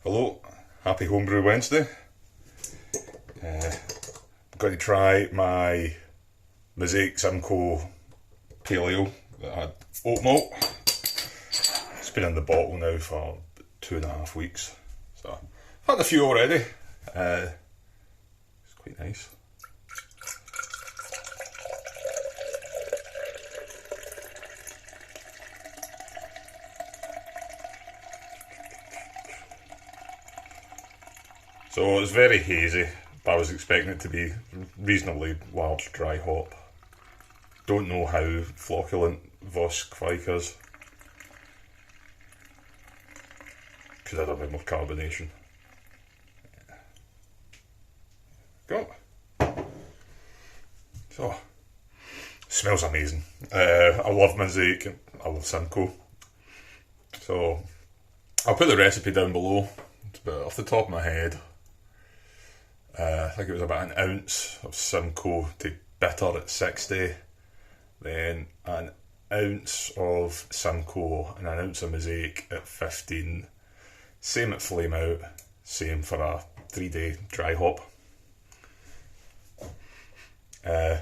Hello, happy Homebrew Wednesday. I'm going to try my Mosaic Simcoe Pale Ale that I had oat malt. It's been in the bottle now for 2.5 weeks, so I've had a few already. It's quite nice. So it's very hazy, but I was expecting it to be reasonably large dry hop. Don't know how flocculent Voss Kveik is. Could add a bit more carbonation. Go. So, smells amazing. I love Mosaic, I love Simcoe. So, I'll put the recipe down below. It's about off the top of my head. I think it was about an ounce of Simcoe to bitter at 60, then an ounce of Simcoe and an ounce of Mosaic at 15, same at flame out, same for a 3-day dry hop. I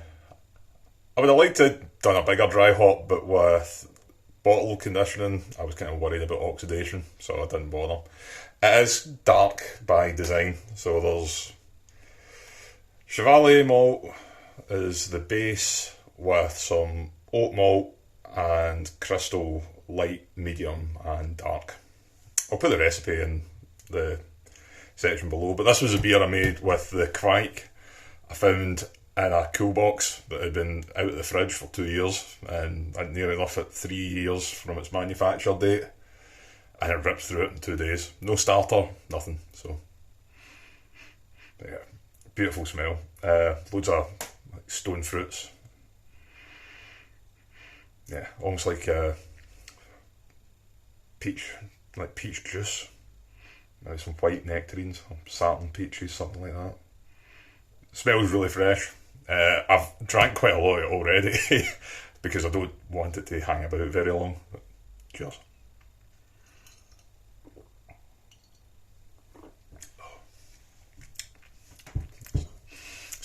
would have liked to have done a bigger dry hop, but with bottle conditioning I was kind of worried about oxidation, so I didn't bother. It is dark by design, so there's Chevalier malt is the base with some oat malt and crystal light, medium and dark. I'll put the recipe in the section below, but this was a beer I made with the Kveik I found in a cool box that had been out of the fridge for 2 years, and I'd nearly enough at 3 years from its manufacture date, and it ripped through it in 2 days. No starter, nothing, so yeah. Beautiful smell. Loads of stone fruits. Yeah, almost like peach juice. Maybe some white nectarines, or satin peaches, something like that. Smells really fresh. I've drank quite a lot of it already because I don't want it to hang about very long. But cheers.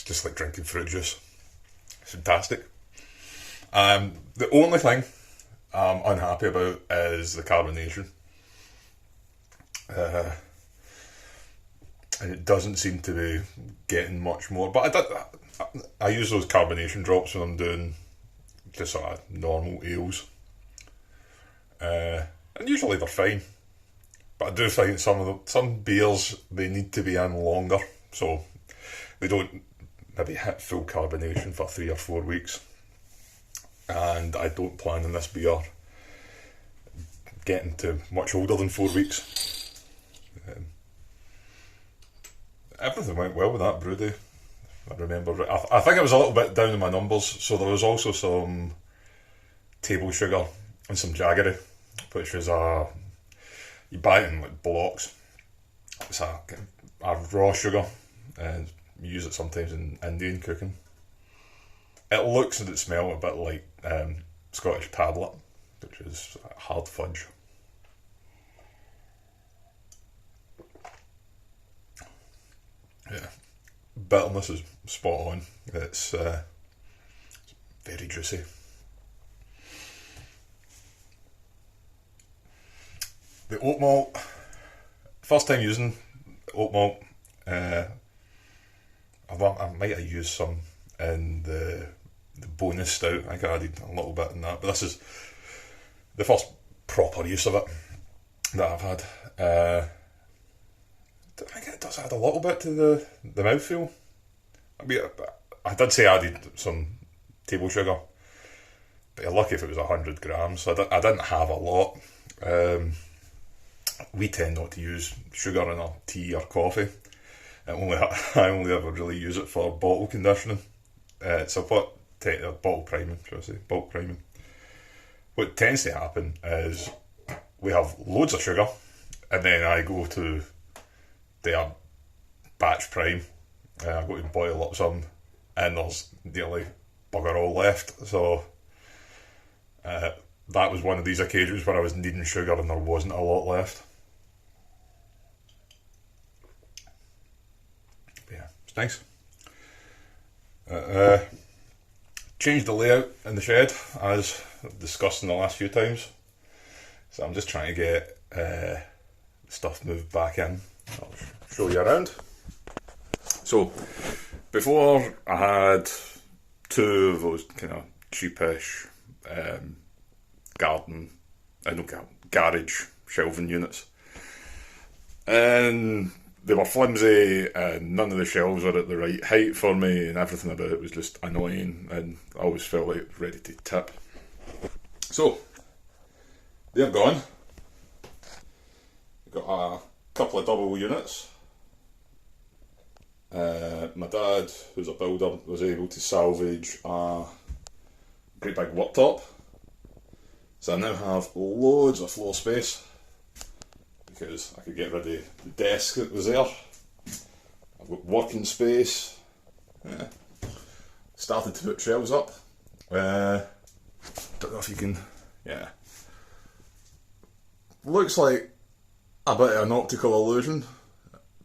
Just like drinking fruit juice. It's fantastic. The only thing I'm unhappy about is the carbonation. And it doesn't seem to be getting much more. But I use those carbonation drops when I'm doing just sort of normal ales. And usually they're fine. But I do think some beers, they need to be in longer. So they don't maybe hit full carbonation for 3 or 4 weeks, and I don't plan on this beer getting to much older than 4 weeks. Everything went well with that brew day, I remember. I think it was a little bit down in my numbers, so there was also some table sugar and some jaggery, which is you buy it in like blocks. It's a raw sugar, and you use it sometimes in Indian cooking. It looks and it smells a bit like Scottish tablet, which is hard fudge. Yeah, bitterness is spot on. It's very juicy. The oat malt, first time using oat malt. I might have used some in the bonus stout. I think I added a little bit in that, but this is the first proper use of it that I've had. I think it does add a little bit to the mouthfeel. I mean, I did say I added some table sugar, but you're lucky if it was 100 grams, so I didn't have a lot. We tend not to use sugar in our tea or coffee. I only ever really use it for bottle conditioning. So bottle priming, should I say, bulk priming. What tends to happen is we have loads of sugar, and then I go to their batch prime. I go to boil up some, and there's nearly bugger all left. So that was one of these occasions where I was needing sugar and there wasn't a lot left. Nice. Changed the layout in the shed, as discussed in the last few times. So I'm just trying to get stuff moved back in. I'll show you around. So, before I had two of those kind of cheapish garage shelving units. And they were flimsy, and none of the shelves were at the right height for me, and everything about it was just annoying, and I always felt like it was ready to tip. So, they're gone. We've got a couple of double units. My dad, who's a builder, was able to salvage a great big worktop. So I now have loads of floor space, because I could get rid of the desk that was there. I've got working space. Yeah. Started to put shelves up. Don't know if you can, yeah. Looks like a bit of an optical illusion,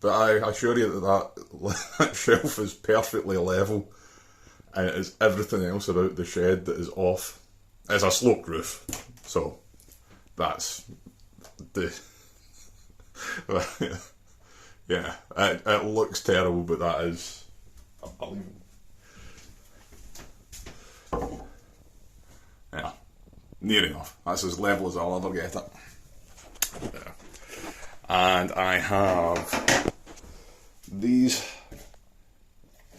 but I assure you that shelf is perfectly level, and it is everything else about the shed that is off. It's a sloped roof, so that's the... yeah, it looks terrible, but that is unbelievable. Yeah, near enough. That's as level as I'll ever get it. Yeah. And I have these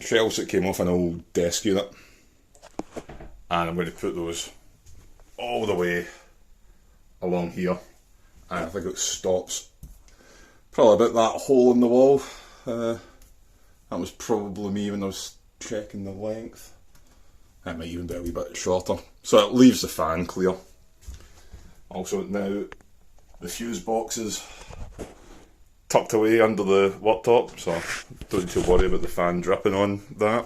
shelves that came off an old desk unit, and I'm going to put those all the way along here, and I think it stops probably about that hole in the wall. That was probably me when I was checking the length. It might even be a wee bit shorter. So it leaves the fan clear. Also now the fuse box is tucked away under the worktop, so don't need to worry about the fan dripping on that.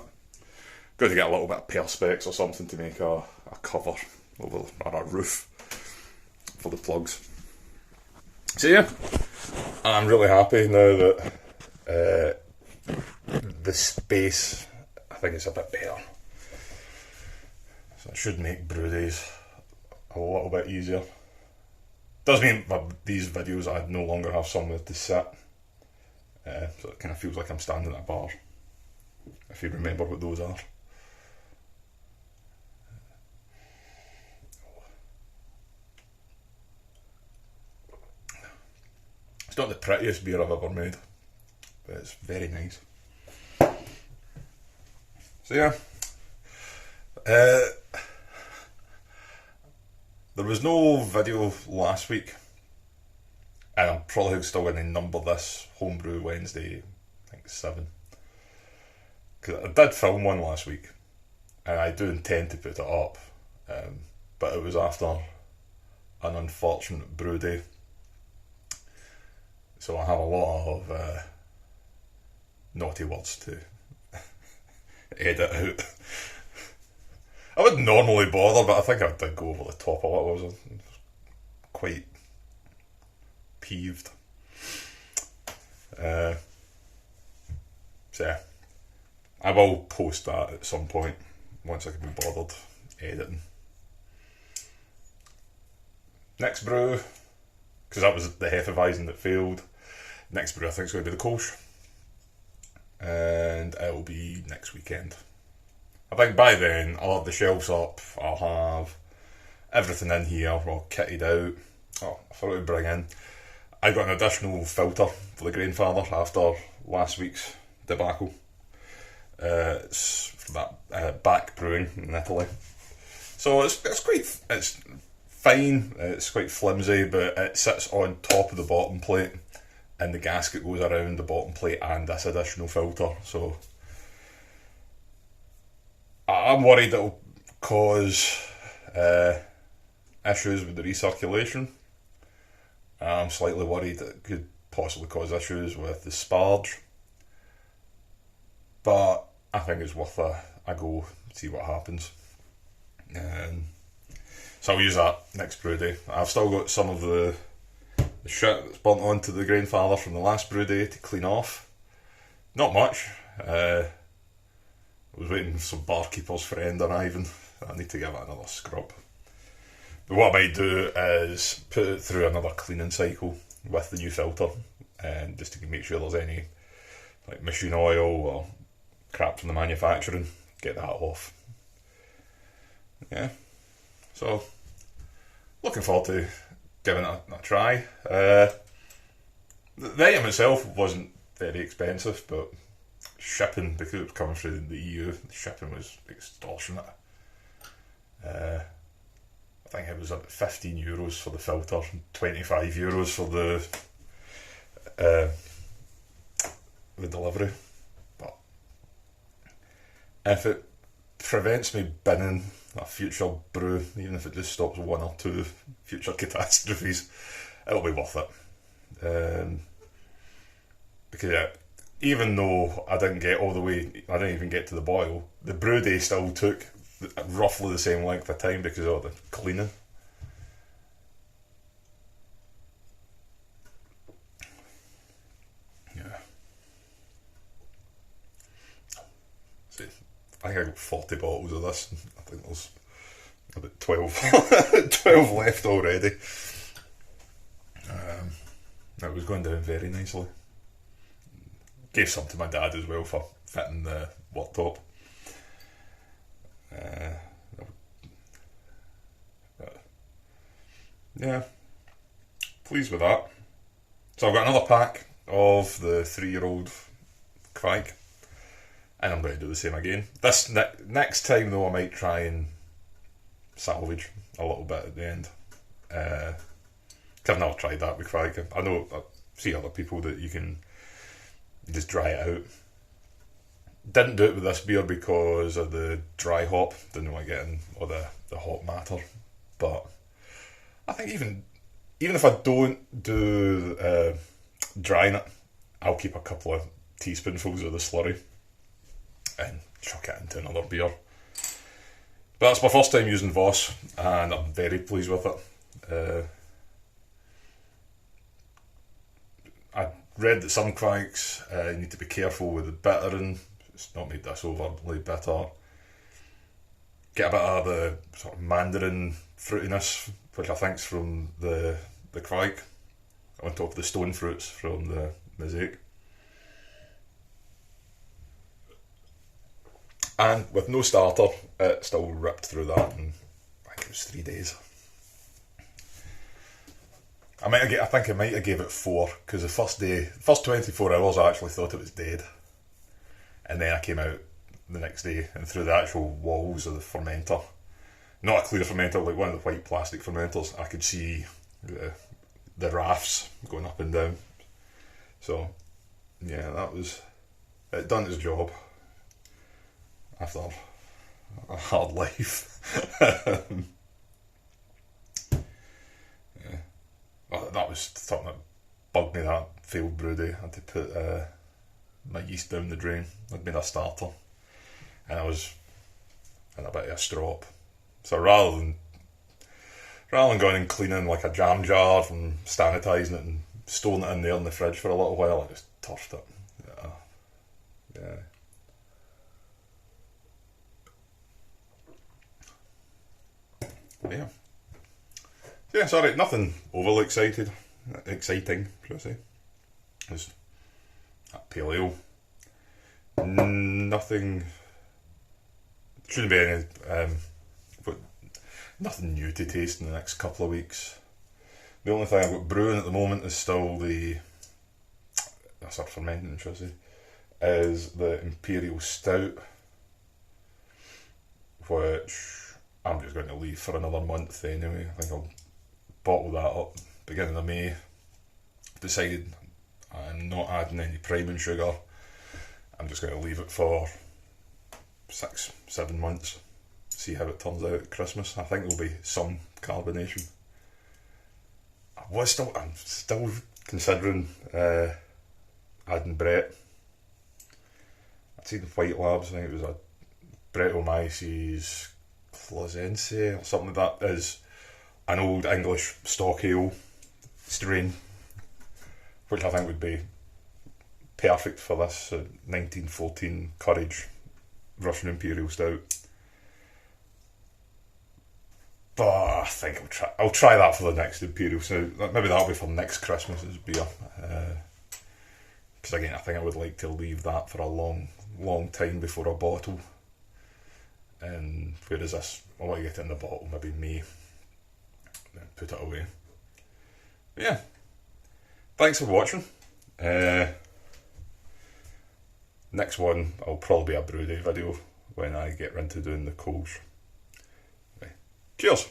Got to get a little bit of perspex or something to make a cover over, or a roof for the plugs. So yeah, I'm really happy now that the space, I think it's a bit better. So it should make brew days a little bit easier. Does mean that these videos I no longer have somewhere to sit, so it kind of feels like I'm standing at a bar, if you remember what those are. It's not the prettiest beer I've ever made, but it's very nice. So yeah, there was no video last week, and I'm probably still going to number this Homebrew Wednesday, I think 7, because I did film one last week, and I do intend to put it up, but it was after an unfortunate brew day, so I have a lot of naughty words to edit out. I wouldn't normally bother, but I think I did go over the top of it. I was quite peeved. So yeah, I will post that at some point once I can be bothered editing. Next brew, because that was the Hefeweizen that failed. Next brew I think is going to be the Kolsch, and it will be next weekend. I think by then I'll have the shelves up, I'll have everything in here all kitted out. Oh, I forgot to bring in, I got an additional filter for the Grainfather after last week's debacle. It's for that back brewing in Italy. So it's fine, it's quite flimsy, but it sits on top of the bottom plate, and the gasket goes around the bottom plate and this additional filter. So I'm worried it'll cause issues with the recirculation. I'm slightly worried it could possibly cause issues with the sparge. But I think it's worth a go, see what happens. So I'll use that next brew day. I've still got some of the shit that's burnt onto the Grainfather from the last brew day to clean off. Not much. I was waiting for some barkeeper's friend arriving. I need to give it another scrub. But what I might do is put it through another cleaning cycle with the new filter, and just to make sure there's any like machine oil or crap from the manufacturing, get that off. Yeah, so looking forward to giving it a try. The item itself wasn't very expensive, but shipping, because it was coming through the EU, the shipping was extortionate. I think it was about €15 for the filter, €25 for the delivery. But if it prevents me binning a future brew, even if it just stops one or two future catastrophes, it'll be worth it. Because yeah, even though I didn't get all the way, I didn't even get to the boil, the brew day still took roughly the same length of time because of the cleaning. Yeah. See, I think I got 40 bottles of this. I think there's about 12 left already. It was going down very nicely. Gave some to my dad as well for fitting the worktop. Yeah, pleased with that. So I've got another pack of the 3-year-old Kveik, and I'm going to do the same again. This next time though, I might try and salvage a little bit at the end. I've never tried that with Kveik. I know I see other people that you can just dry it out. Didn't do it with this beer because of the dry hop. Didn't want to get in all the hop matter. But I think even if I don't do drying it, I'll keep a couple of teaspoonfuls of the slurry and chuck it into another beer. But that's my first time using Voss, and I'm very pleased with it. I read that some Kveiks need to be careful with the bittering. It's not made this overly bitter. Get a bit of the sort of mandarin fruitiness, which I think's from the Kveik, on top of the stone fruits from the Mosaic. And with no starter, it still ripped through that in, I think it was 3 days. I think I might have gave it 4, because the first 24 hours I actually thought it was dead. And then I came out the next day and through the actual walls of the fermenter, not a clear fermenter, like one of the white plastic fermenters, I could see the rafts going up and down. So yeah, it done its job after a hard life. Yeah. Well, that was something that bugged me, that failed brew day. I had to put my yeast down the drain. I'd made a starter and I was in a bit of a strop. So rather than going and cleaning like a jam jar and sanitising it and storing it in there in the fridge for a little while, I just turfed it. Yeah. Yeah, sorry, nothing overly exciting, should I say. It's a pale ale. Nothing, shouldn't be any, nothing new to taste in the next couple of weeks. The only thing I've got brewing at the moment is still fermenting, should I say, is the Imperial Stout, which I'm just going to leave for another month anyway. I think I'll bottle that up beginning of May. Decided I'm not adding any priming sugar. I'm just going to leave it for 6-7 months, see how it turns out at Christmas. I think there'll be some carbonation. I'm still considering adding Brett. I'd seen White Labs, I think it was a Brettanomyces Clausense or something like that, is an old English stock ale strain, which I think would be perfect for this 1914 Courage Russian Imperial Stout. But I think I'll try that for the next Imperial Stout. Maybe that'll be for next Christmas's beer. Because again, I think I would like to leave that for a long time before a bottle. And whereas this, I want to get it in the bottle maybe May, then put it away. But yeah, thanks for watching. Next one will probably be a brew day video when I get into doing the coals. Cheers!